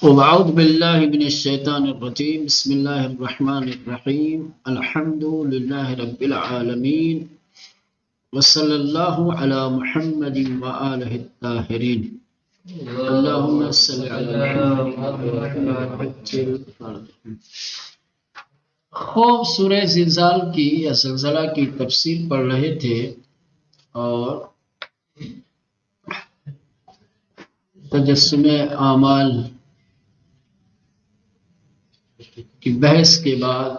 وأعوذ بالله من الشيطان الرجيم بسم الله الرحمن الرحيم الحمد لله رب العالمين وصلى الله على محمد وآله الطاهرين اللهم صل على محمد. خوب سورہ زلزال کی یا زلزلہ کی تفسیر پڑھ رہے تھے اور تجسم اعمال کی بحث کے بعد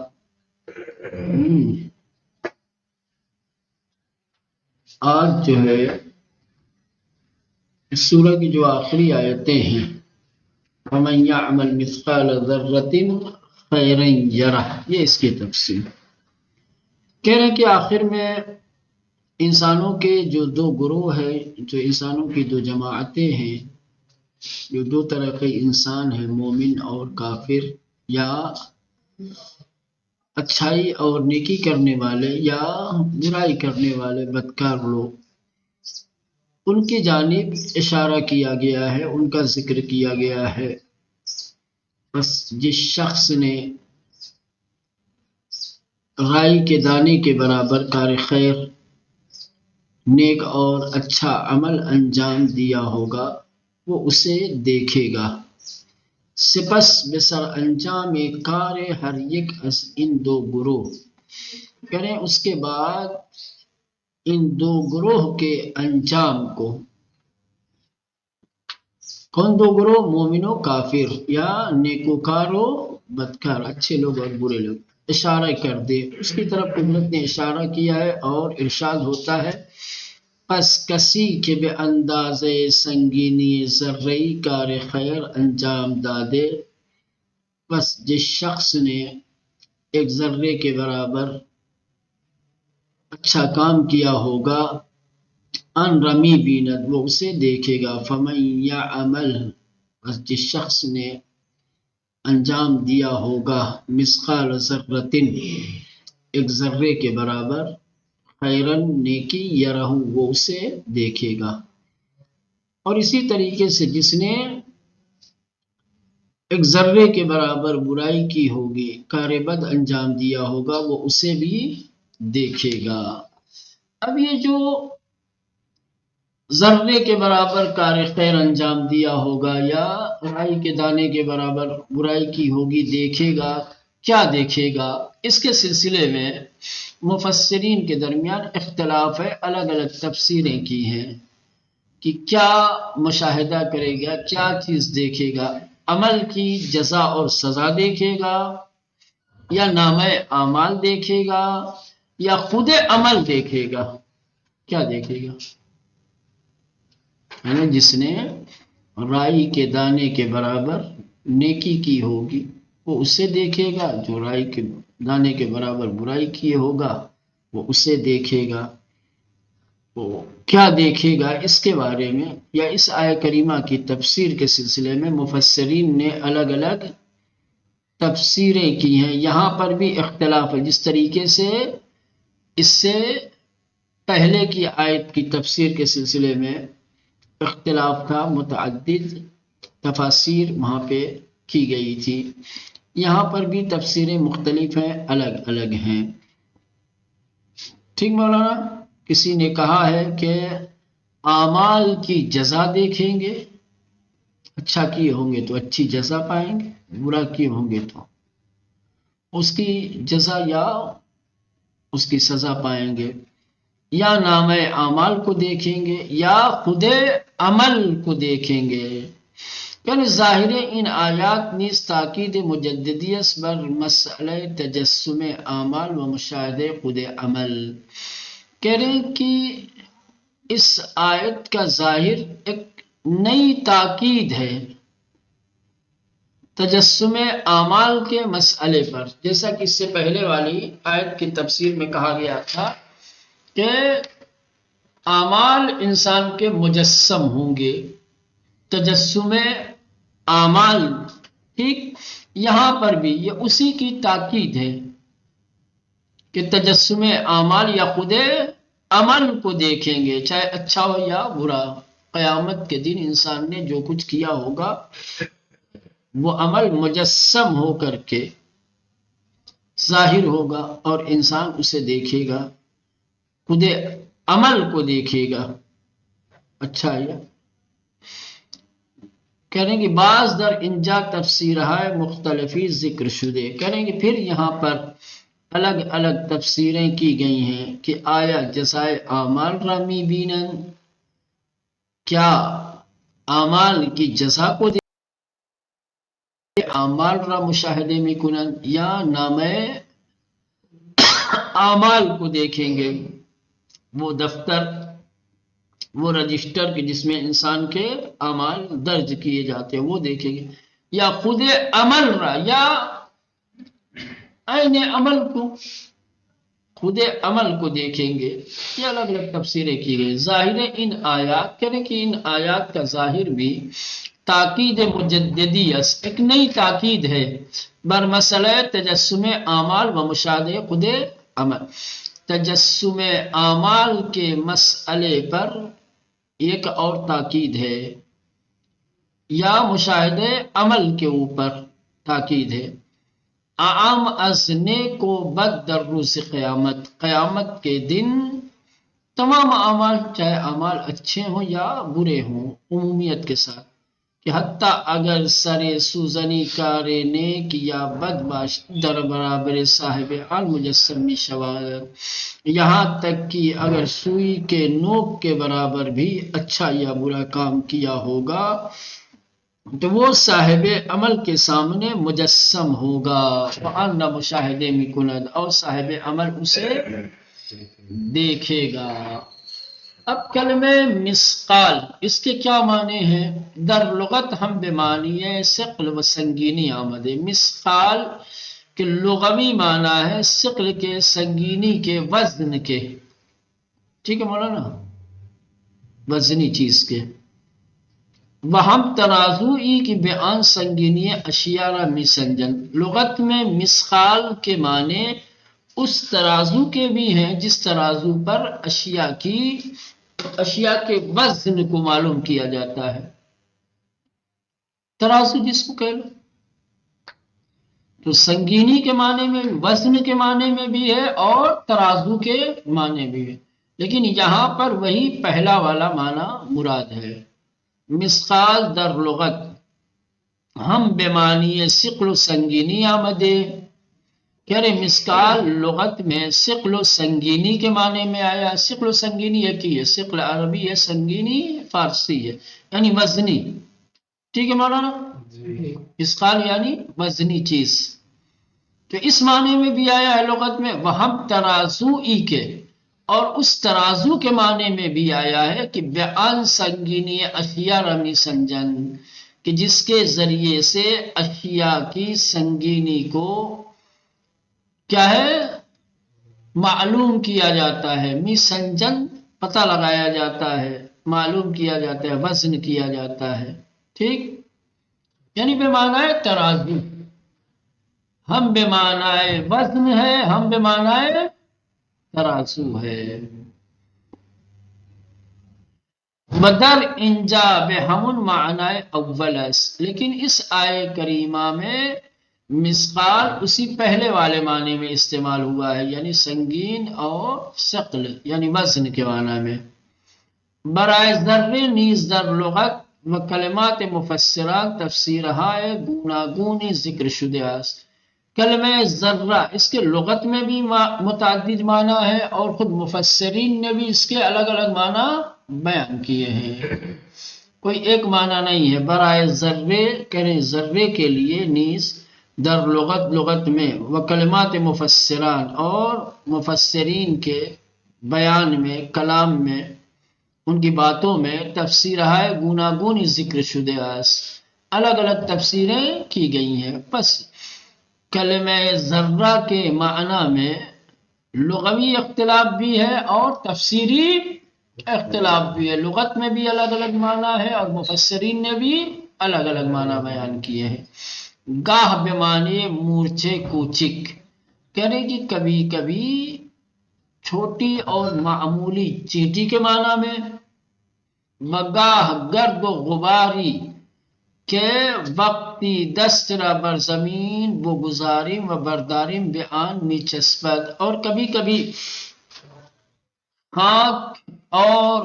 آج جو ہے اس سورہ کی جو آخری آیتیں ہیں وَمَن يَعْمَلْ مِثْقَالَ ذَرَّةٍ خَيْرًا يَرَهُ، یہ اس کی تفسیر کہہ رہے ہیں کہ آخر میں انسانوں کے جو دو گروہ ہیں، جو انسانوں کی دو جماعتیں ہیں، جو دو طرح کے انسان ہیں، مومن اور کافر، یا اچھائی اور نیکی کرنے والے یا برائی کرنے والے بدکار لوگ، ان کی جانب اشارہ کیا گیا ہے، ان کا ذکر کیا گیا ہے۔ بس جس شخص نے رائی کے دانے کے برابر کار خیر، نیک اور اچھا عمل انجام دیا ہوگا وہ اسے دیکھے گا۔ سپس بسر انجام کار ہر یک از ان دو گروہ کریں، اس کے بعد ان دو گروہ کے انجام کو، کون دو گروہ؟ مومن و کافر، یا نیکوکار و بدکار، اچھے لوگ اور برے لوگ، اشارہ کر دے اس کی طرف قدرت نے اشارہ کیا ہے اور ارشاد ہوتا ہے پس کسی کے بے انداز سنگینی ذرہی کار خیر انجام دادے، بس جس شخص نے ایک ذرے کے برابر اچھا کام کیا ہوگا، ان رمی بیند وہ اسے دیکھے گا۔ فمن یعمل، بس جس شخص نے انجام دیا ہوگا مثقال ذرۃ ایک ذرے کے برابر، خیرن نیکی، یرہ وہ اسے دیکھے گا۔ اور اسی طریقے سے جس نے ایک ذرے کے برابر برائی کی ہوگی، کار بد انجام دیا ہوگا، وہ اسے بھی دیکھے گا۔ اب یہ جو ذرے کے برابر کار خیر انجام دیا ہوگا یا رائی کے دانے کے برابر برائی کی ہوگی، دیکھے گا، کیا دیکھے گا؟ اس کے سلسلے میں مفسرین کے درمیان اختلاف ہے، الگ الگ تفسیریں کی ہیں کہ کیا مشاہدہ کرے گا، کیا چیز دیکھے گا؟ عمل کی جزا اور سزا دیکھے گا، یا نامہ اعمال دیکھے گا، یا خود عمل دیکھے گا؟ کیا دیکھے گا؟ یعنی جس نے رائی کے دانے کے برابر نیکی کی ہوگی وہ اسے دیکھے گا، جو رائی کے دانے کے برابر برائی کیے ہوگا وہ اسے دیکھے گا۔ وہ کیا دیکھے گا؟ اس کے بارے میں یا اس آیہ کریمہ کی تفسیر کے سلسلے میں مفسرین نے الگ الگ تفسیریں کی ہیں۔ یہاں پر بھی اختلاف ہے، جس طریقے سے اس سے پہلے کی آیت کی تفسیر کے سلسلے میں اختلاف تھا، متعدد تفاسیر وہاں پہ کی گئی تھی، یہاں پر بھی تفسیریں مختلف ہیں، الگ الگ ہیں۔ ٹھیک مولانا؟ کسی نے کہا ہے کہ اعمال کی جزا دیکھیں گے، اچھا کیے ہوں گے تو اچھی جزا پائیں گے، برا کیے ہوں گے تو اس کی جزا یا اس کی سزا پائیں گے، یا نامہ اعمال کو دیکھیں گے، یا خود عمل کو دیکھیں گے۔ یعنی ظاہر ان آیات نیز تاکید مجددیت بر مسئلہ تجسم اعمال و مشاہدہ خود عمل، کہہ رہے ہیں کہ اس آیت کا ظاہر ایک نئی تاکید ہے تجسم اعمال کے مسئلے پر، جیسا کہ اس سے پہلے والی آیت کی تفسیر میں کہا گیا تھا کہ اعمال انسان کے مجسم ہوں گے، تجسم اعمال۔ ٹھیک، یہاں پر بھی یہ اسی کی تاکید ہے کہ تجسم اعمال یا خود عمل کو دیکھیں گے، چاہے اچھا ہو یا برا۔ قیامت کے دن انسان نے جو کچھ کیا ہوگا وہ عمل مجسم ہو کر کے ظاہر ہوگا اور انسان اسے دیکھے گا، خود عمل کو دیکھے گا. اچھا یہ کریں گے. بعض در انجا تفسیرہائے مختلفی ذکر شدے، کریں گے پھر یہاں پر الگ الگ تفسیریں کی گئی ہیں کہ آیا جزائے اعمال را می بینن، کیا اعمال کی جزا کو اعمال را مشاہدے میں کنن، یا نامے اعمال کو دیکھیں گے، وہ دفتر، وہ رجسٹر کہ جس میں انسان کے اعمال درج کیے جاتے ہیں وہ دیکھیں گے، یا خود عمل را، یا عین عمل کو، خود عمل کو دیکھیں گے. یہ الگ الگ تفسیریں کی گئی. ظاہر ان آیات کریں کہ ان آیات کا ظاہر بھی تاکید مجددی ایک نئی تاکید ہے بر مسئلہ تجسم اعمال و مشاہدے خود عمل. تجسم اعمال کے مسئلے پر ایک اور تاکید ہے، یا مشاہدے عمل کے اوپر تاکید ہے. عام از نیک و بد در روز قیامت، قیامت کے دن تمام اعمال، چاہے اعمال اچھے ہوں یا برے ہوں، عمومیت کے ساتھ، کہ حتیٰ اگر سر سوزنی کار نیک یا بد باش در برابر صاحب آل مجسم شواد، یہاں تک کہ اگر سوئی کے نوک کے برابر بھی اچھا یا برا کام کیا ہوگا تو وہ صاحب عمل کے سامنے مجسم ہوگا، وَأَنَّ مشاہدے میں کند، اور صاحب عمل اسے دیکھے گا. اب کلمہ مثقال اس کے کیا معنی ہیں؟ در لغت ہم بمعنی ثقل و سنگینی آمدے. مثقال کے لغوی معنی ہے ثقل کے، سنگینی کے، وزن کے. ٹھیک ہے مولانا، وزنی چیز کے. وہم ترازو ای کی بیان سنگینی اشیاء را می سنجن. لغت میں مثقال کے معنی اس ترازو کے بھی ہیں جس ترازو پر اشیاء کے وزن کو معلوم کیا جاتا ہے. ترازو جس کو کہہ لو، تو سنگینی کے معنی میں، وزن کے معنی میں بھی ہے اور ترازو کے معنی بھی ہے، لیکن یہاں پر وہی پہلا والا معنی مراد ہے. مثقال در لغت ہم بمعنی ثقل و سنگینی آمدے. کہہ رہے مثقال لغت میں ثقل و سنگینی کے معنی میں آیا. ثقل و سنگینی ایک ہی ہے، ثقل عربی ہے، سنگینی فارسی ہے، یعنی وزنی. ٹھیک ہے مولانا، مثقال یعنی وزنی چیز. تو اس معنی میں بھی آیا ہے لغت میں. وہم ترازو ای کے، اور اس ترازو کے معنی میں بھی آیا ہے کہ بیان سنگینی اشیاء رمی سنجن، کہ جس کے ذریعے سے اشیاء کی سنگینی کو کیا ہے معلوم کیا جاتا ہے. می سنجن پتہ لگایا جاتا ہے، معلوم کیا جاتا ہے، وزن کیا جاتا ہے. ٹھیک، یعنی بے معنی ترازو، ہم بے معنی وزن ہے، ہم بے معنی ترازو ہے. بدر انجا بے ہمن معنی اولس، لیکن اس آئے کریمہ میں مثقال اسی پہلے والے معنی میں استعمال ہوا ہے، یعنی سنگین اور ثقل یعنی وزن کے معنی میں. برائے ذرے نیز در لغت و کلمات مفسران تفسیرہائے گوناگونی ذکر شدہ است. کلمہ ذرہ اس کے لغت میں بھی متعدد معنی ہے اور خود مفسرین نے بھی اس کے الگ الگ معنی بیان کیے ہیں، کوئی ایک معنی نہیں ہے. برائے ذرے کریں ذرے کے لیے نیز در لغت میں و کلمات مفسران اور مفسرین کے بیان میں، کلام میں، ان کی باتوں میں تفسیرہائے گوناگونی ذکر شدہ است، الگ الگ تفسیریں کی گئی ہیں. بس کلمہ ذرہ کے معنی میں لغوی اختلاف بھی ہے اور تفسیری اختلاف بھی ہے. لغت میں بھی الگ الگ معنی ہے اور مفسرین نے بھی الگ الگ معنی بیان کیے ہیں. گاہ بے معنی مورچے کوچک، کرے گی کبھی کبھی چھوٹی اور معمولی چینٹی کے معنی میں. بگاہ گرد و غباری کہ وقتی دسترا بر زمین وہ گزاریم و برداریم بے آن می چسبد، اور کبھی کبھی خاک اور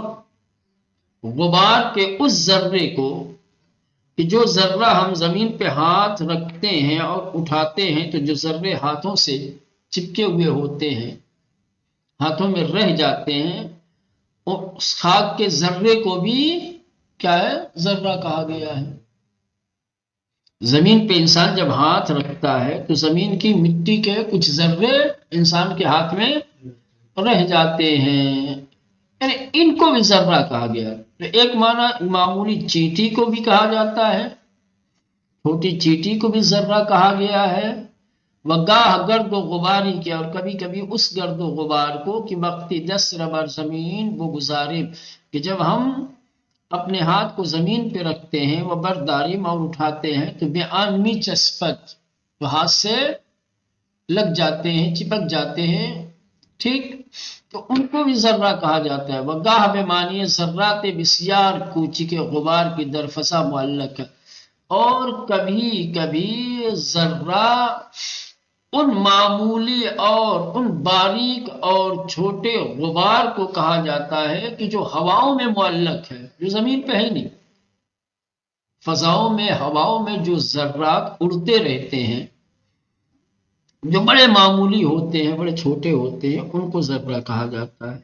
غبار کے اس ذرے کو، کہ جو ذرہ ہم زمین پہ ہاتھ رکھتے ہیں اور اٹھاتے ہیں تو جو ذرے ہاتھوں سے چپکے ہوئے ہوتے ہیں، ہاتھوں میں رہ جاتے ہیں، اور اس خاک کے ذرے کو بھی کیا ہے؟ ذرہ کہا گیا ہے۔ زمین پہ انسان جب ہاتھ رکھتا ہے تو زمین کی مٹی کے کچھ ذرے انسان کے ہاتھ میں رہ جاتے ہیں، یعنی ان کو بھی ذرہ کہا گیا ہے۔ تو ایک معنی معمولی چینٹی کو بھی کہا جاتا ہے، چھوٹی چینٹی کو بھی ذرہ کہا گیا ہے، وگاہ گرد و غباری کیا، اور کبھی کبھی اس گرد و غبار کو کہ وقتی دست بر زمین وہ گزارے، کہ جب ہم اپنے ہاتھ کو زمین پہ رکھتے ہیں، وہ برداریم اور اٹھاتے ہیں تو بے آنمی چسپت، تو ہاتھ سے لگ جاتے ہیں، چپک جاتے ہیں، ٹھیک، تو ان کو بھی ذرہ کہا جاتا ہے۔ وگاہ بے معنی ذرات بسیار کوچی کے غبار کی درفسا معلق ہے، اور کبھی کبھی ذرہ ان معمولی اور ان باریک اور چھوٹے غبار کو کہا جاتا ہے کہ جو ہواؤں میں معلق ہے، جو زمین پہ ہے ہی نہیں، فضاؤں میں، ہواؤں میں جو ذرات اڑتے رہتے ہیں، جو بڑے معمولی ہوتے ہیں، بڑے چھوٹے ہوتے ہیں، ان کو ذرہ کہا جاتا ہے۔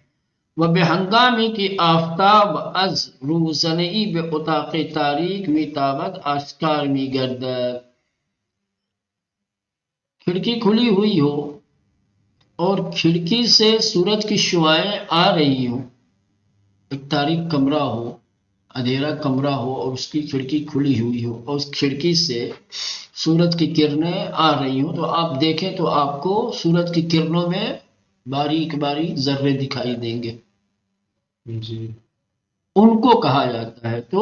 وہ بے ہنگامی کی آفتاب از روزنئی بے اتاق تاریک می تابد آشکار می گردد، کھڑکی کھلی ہوئی ہو اور کھڑکی سے سورج کی شعائیں آ رہی ہوں، ایک تاریک کمرہ ہو، اندھیرا کمرہ ہو، اور اس کی کھڑکی کھلی ہوئی ہو، اور اس کھڑکی سے سورج کی کرنیں آ رہی ہوں، تو آپ دیکھیں تو آپ کو سورج کی کرنوں میں باریک باریک ذرے دکھائی دیں گے، جی ان کو کہا جاتا ہے۔ تو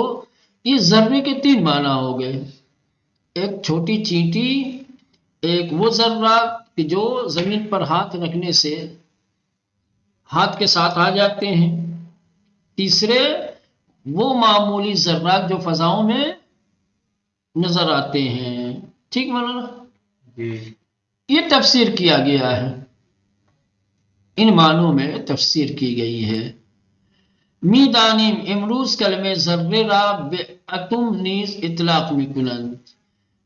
یہ ذرے کے تین معنی ہو گئے، ایک چھوٹی چینٹی، ایک وہ ذرہ کہ جو زمین پر ہاتھ رکھنے سے ہاتھ کے ساتھ آ جاتے ہیں، تیسرے وہ معمولی ذرات جو فضاؤں میں نظر آتے ہیں، ٹھیک مولانا؟ جی یہ تفسیر کیا گیا ہے، ان معنوں میں تفسیر کی گئی ہے۔ می دانیم امروز کلمہ ذرے را بے اتم نیز اطلاق می کنند،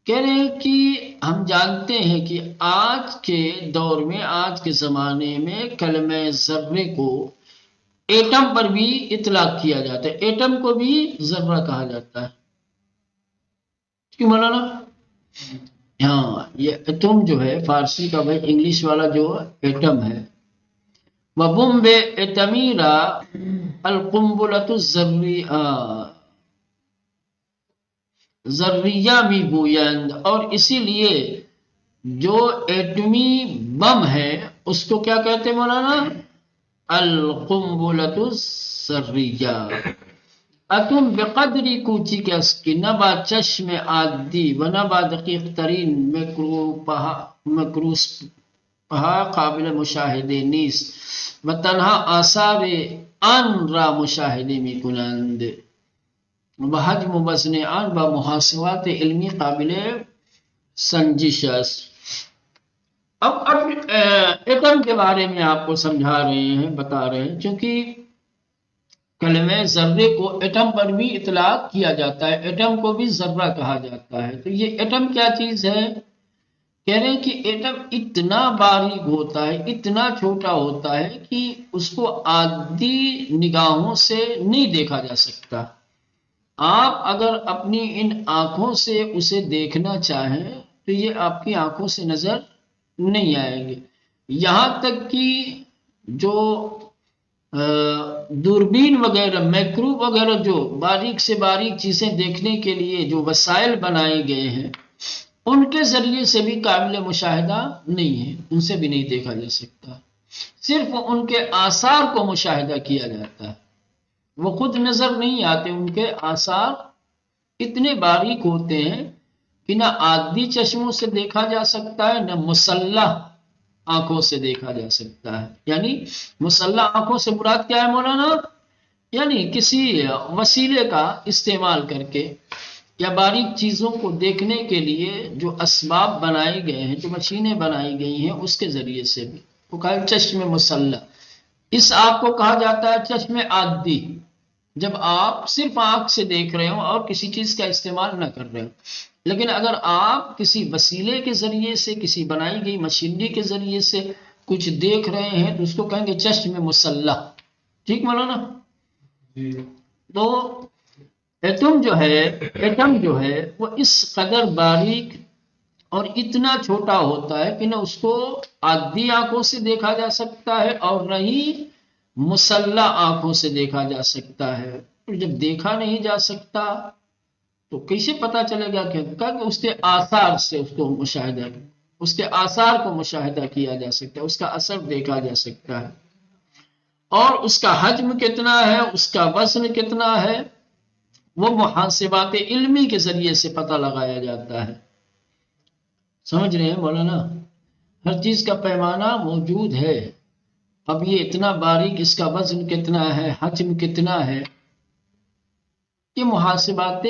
کہہ رہے ہیں کہ ہم جانتے ہیں کہ آج کے دور میں، آج کے زمانے میں کلمہ ذرے کو ایٹم پر بھی اطلاق کیا جاتا ہے، ایٹم کو بھی ذرہ کہا جاتا ہے، کیوں مولانا؟ ہاں، یہ ایٹم جو ہے فارسی کا، بھائی انگلش والا جو ایٹم ہے، وَبُمْبِ اعتمیرا القنبلۃ ذریہ می گویند، اور اسی لیے جو ایٹمی بم ہے اس کو کیا کہتے ہیں مولانا؟ القنبلۃ الذریہ۔ اتم بقدری کوچی کے اسکی، نہ با چشم عادی و نہ با دقیق ترین مکروس پہا قابل مشاہدے نیست، و تنہا آثار آن را مشاہدے می کنند، و حجم وزن آن با محاسبات علمی قابل سنجش است۔ اب ایٹم کے بارے میں آپ کو سمجھا رہے ہیں، بتا رہے ہیں، چونکہ کلمہ ذرے کو ایٹم پر بھی اطلاق کیا جاتا ہے، ایٹم کو بھی ذرہ کہا جاتا ہے۔ تو یہ ایٹم کیا چیز ہے؟ کہہ رہے ہیں کہ ایٹم اتنا باریک ہوتا ہے، اتنا چھوٹا ہوتا ہے کہ اس کو عادی نگاہوں سے نہیں دیکھا جا سکتا۔ آپ اگر اپنی ان آنکھوں سے اسے دیکھنا چاہیں تو یہ آپ کی آنکھوں سے نظر نہیں آئیں گے، یہاں تک کہ جو دوربین وغیرہ، میکروب وغیرہ، جو باریک سے باریک چیزیں دیکھنے کے لیے جو وسائل بنائے گئے ہیں، ان کے ذریعے سے بھی قابل مشاہدہ نہیں ہے، ان سے بھی نہیں دیکھا جا سکتا، صرف ان کے آثار کو مشاہدہ کیا جاتا ہے، وہ خود نظر نہیں آتے، ان کے آثار اتنے باریک ہوتے ہیں کہ نہ عادی چشموں سے دیکھا جا سکتا ہے، نہ مسلح آنکھوں سے دیکھا جا سکتا ہے۔ یعنی مسلح آنکھوں سے مراد کیا ہے مولانا؟ یعنی کسی وسیلے کا استعمال کر کے یا باریک چیزوں کو دیکھنے کے لیے جو اسباب بنائے گئے ہیں، جو مشینیں بنائی گئی ہیں، اس کے ذریعے سے بھی۔ وہ کہا چشم مسلح، اس آنکھ کو کہا جاتا ہے چشم عادی، جب آپ صرف آنکھ سے دیکھ رہے ہو اور کسی چیز کا استعمال نہ کر رہے ہو۔ لیکن اگر آپ کسی وسیلے کے ذریعے سے، کسی بنائی گئی مشینری کے ذریعے سے کچھ دیکھ رہے ہیں تو اس کو کہیں گے چشم مسلح۔ ٹھیک مولانا؟ جی تو ایٹم جو ہے وہ اس قدر باریک اور اتنا چھوٹا ہوتا ہے کہ نہ اس کو عادی آنکھوں سے دیکھا جا سکتا ہے اور نہ ہی مسلح آنکھوں سے دیکھا جا سکتا ہے۔ اور جب دیکھا نہیں جا سکتا تو کیسے پتا چلے گا کہ اس کے آثار سے اس کو مشاہدہ، اس کے آثار کو مشاہدہ کیا جا سکتا ہے، اس کا اثر دیکھا جا سکتا ہے، اور اس کا حجم کتنا ہے، اس کا وزن کتنا ہے، وہ محاسبات علمی کے ذریعے سے پتہ لگایا جاتا ہے۔ سمجھ رہے ہیں مولانا؟ ہر چیز کا پیمانہ موجود ہے۔ اب یہ اتنا باریک، اس کا وزن کتنا ہے، حجم کتنا ہے، یہ محاسبات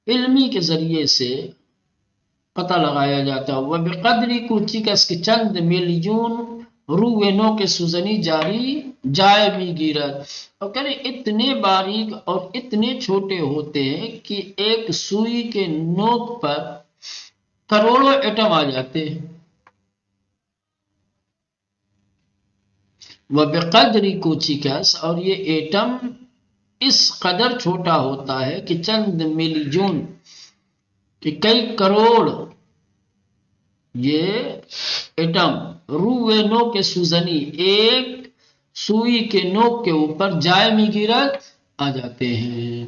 علمی کے ذریعے سے پتہ لگایا جاتا ہے۔ وہ بقدری کوچی کا اس کے چند ملیون روئے نو کے سوزنی جاری جائے بھی گیرت، اور کہہ رہے اتنے باریک اور اتنے چھوٹے ہوتے ہیں کہ ایک سوئی کے نوک پر کروڑوں ایٹم آ جاتے ہیں۔ وہ بقدری کوچی کس، اور یہ ایٹم اس قدر چھوٹا ہوتا ہے کہ چند ملیون، کہ کئی کروڑ یہ ایٹم روئے نو کے سوزنی، ایک سوئی کے نوک کے اوپر جائے میں گرت آ جاتے ہیں۔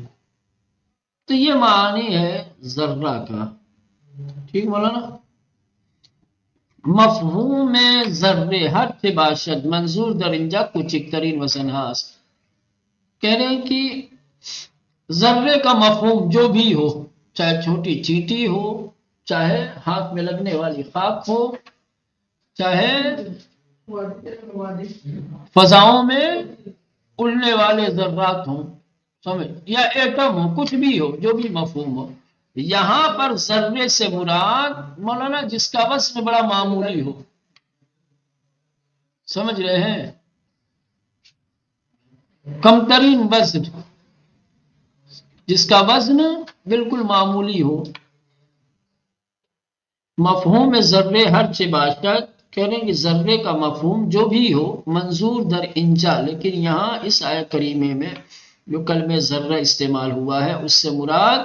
تو یہ معنی ہے ذرہ کا۔ ٹھیک مولانا؟ مفہوم ذرے ہر سے باشد منظور در انجا کوچک ترین وزنہاس، کہہ رہے ہیں کہ ذرے کا مفہوم جو بھی ہو، چاہے چھوٹی چینٹی ہو، چاہے ہاتھ میں لگنے والی خاک ہو، چاہے فضاؤں میں اڑنے والے ذرات ہوں، سمجھ، یا ایٹم ہو، کچھ بھی ہو، جو بھی مفہوم ہو، یہاں پر ذرے سے مراد مولانا جس کا وزن بڑا معمولی ہو۔ سمجھ رہے ہیں؟ کم ترین وزن، جس کا وزن بالکل معمولی ہو۔ مفہوم ذرے ہر چہ باشد، کہہ رہے ہیں کہ ذرے کا مفہوم جو بھی ہو منظور در انجا، لیکن یہاں اس آیت کریمے میں جو کلمہ ذرہ استعمال ہوا ہے اس سے مراد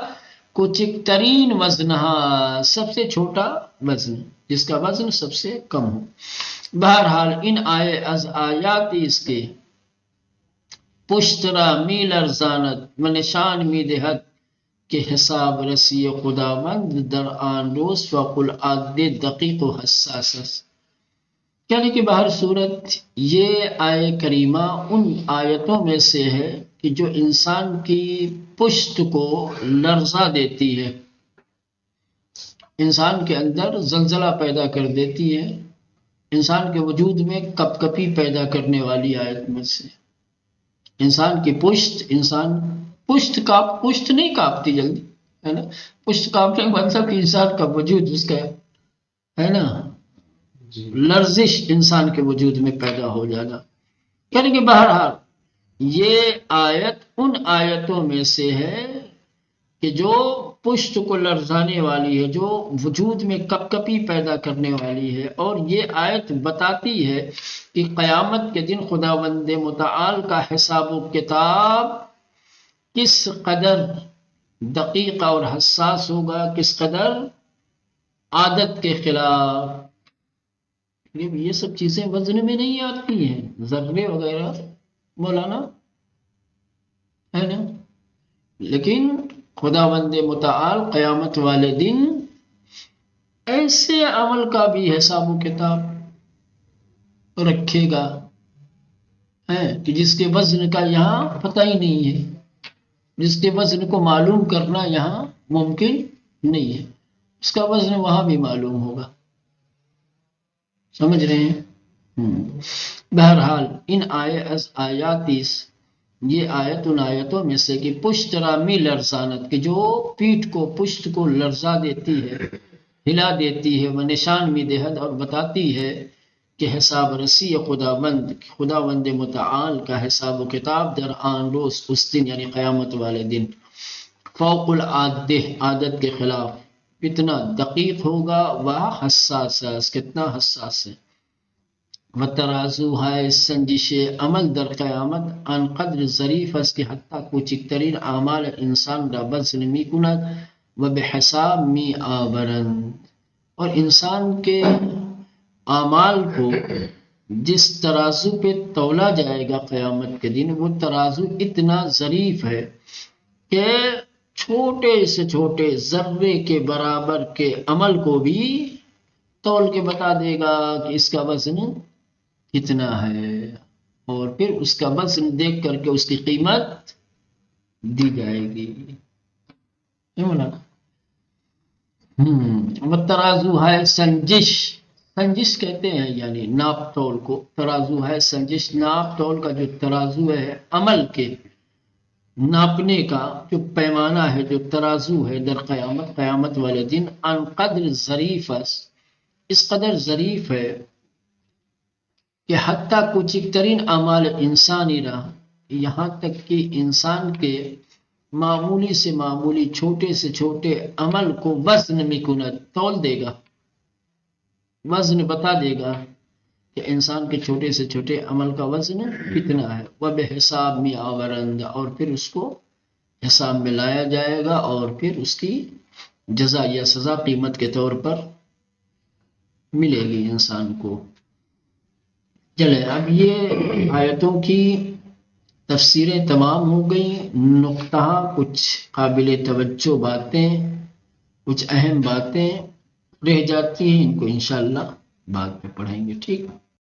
کوچک ترین وزنہا، سب سے چھوٹا وزن، جس کا وزن سب سے کم ہو۔ بہرحال ان آئے از آیات اس کے پشترا می لرزاند و نشان می دہد کہ حساب رسی خداوند در آن روز فقل عاد دقیق و حساس، یعنی کہ بہر صورت یہ آیے کریمہ ان آیتوں میں سے ہے کہ جو انسان کی پشت کو لرزا دیتی ہے، انسان کے اندر زلزلہ پیدا کر دیتی ہے، انسان کے وجود میں کپ کپی پیدا کرنے والی آیت میں سے۔ انسان کی پشت نہیں کاپتی جلدی، ہے نا؟ پشت کاپنے کا مطلب کہ انسان کا وجود اس کا ہے نا لرزش انسان کے وجود میں پیدا ہو جانا، یعنی کہ بہرحال یہ آیت ان آیتوں میں سے ہے کہ جو پشت کو لرزانے والی ہے، جو وجود میں کپ کپی پیدا کرنے والی ہے، اور یہ آیت بتاتی ہے کہ قیامت کے دن خداوند متعال کا حساب و کتاب کس قدر دقیق اور حساس ہوگا، کس قدر عادت کے خلاف۔ یہ سب چیزیں وزن میں نہیں آتی ہیں، ذرے وغیرہ مولانا، ہے نا؟ لیکن خداوند متعال قیامت والے دن ایسے عمل کا بھی حساب و کتاب رکھے گا کہ جس کے وزن کا یہاں پتہ ہی نہیں ہے، جس کے وزن کو معلوم کرنا یہاں ممکن نہیں ہے، اس کا وزن وہاں بھی معلوم ہوگا۔ سمجھ رہے ہیں؟ بہرحال ان آیاتیس یہ آیت ان آیتوں میں سے کہ پشت را می لرزانت، کہ جو پیٹھ کو پشت کو لرزا دیتی ہے، ہلا دیتی ہے، وہ نشان می دہد اور بتاتی ہے کہ حساب رسی خداوند متعال کا حساب و کتاب در آن روز، اس دن یعنی قیامت والے دن، فوق العادہ عادت کے خلاف، کتنا دقیق ہوگا، وہ حساس ہے، کتنا حساس ہے، و ترازو ہے سنجش عمل در قیامت ان قدر ظریف است کہ حتی کوچکترین اعمال انسان را وزن می کند و بحساب می آورند، اور انسان کے اعمال کو جس ترازو پہ تولا جائے گا قیامت کے دن، وہ ترازو اتنا ظریف ہے کہ چھوٹے سے چھوٹے ذرے کے برابر کے عمل کو بھی تول کے بتا دے گا کہ اس کا وزن کتنا ہے، اور پھر اس کا وزن دیکھ کر کے اس کی قیمت دی جائے گی۔ وہ ترازو ہے سنجش، سنجش کہتے ہیں یعنی ناپ تول کو، ترازو ہے سنجش، ناپ تول کا جو ترازو ہے، عمل کے ناپنے کا جو پیمانہ ہے، جو ترازو ہے در قیامت، قیامت والے دن، ان قدر ظریف اس قدر ظریف ہے کہ حتیٰ کوچکترین اعمال انسانی را، یہاں تک کہ انسان کے معمولی سے معمولی چھوٹے سے چھوٹے عمل کو وزن مکند تول دے گا، وزن بتا دے گا کہ انسان کے چھوٹے سے چھوٹے عمل کا وزن کتنا ہے، وہ بے حساب میں آورند، اور پھر اس کو حساب میں لایا جائے گا، اور پھر اس کی جزا یا سزا قیمت کے طور پر ملے گی انسان کو۔ چلے اب یہ آیتوں کی تفسیریں تمام ہو گئیں، نقطہ کچھ قابل توجہ باتیں، کچھ اہم باتیں رہ جاتی ہیں، ان کو انشاءاللہ بعد میں پڑھیں گے، ٹھیک ہے۔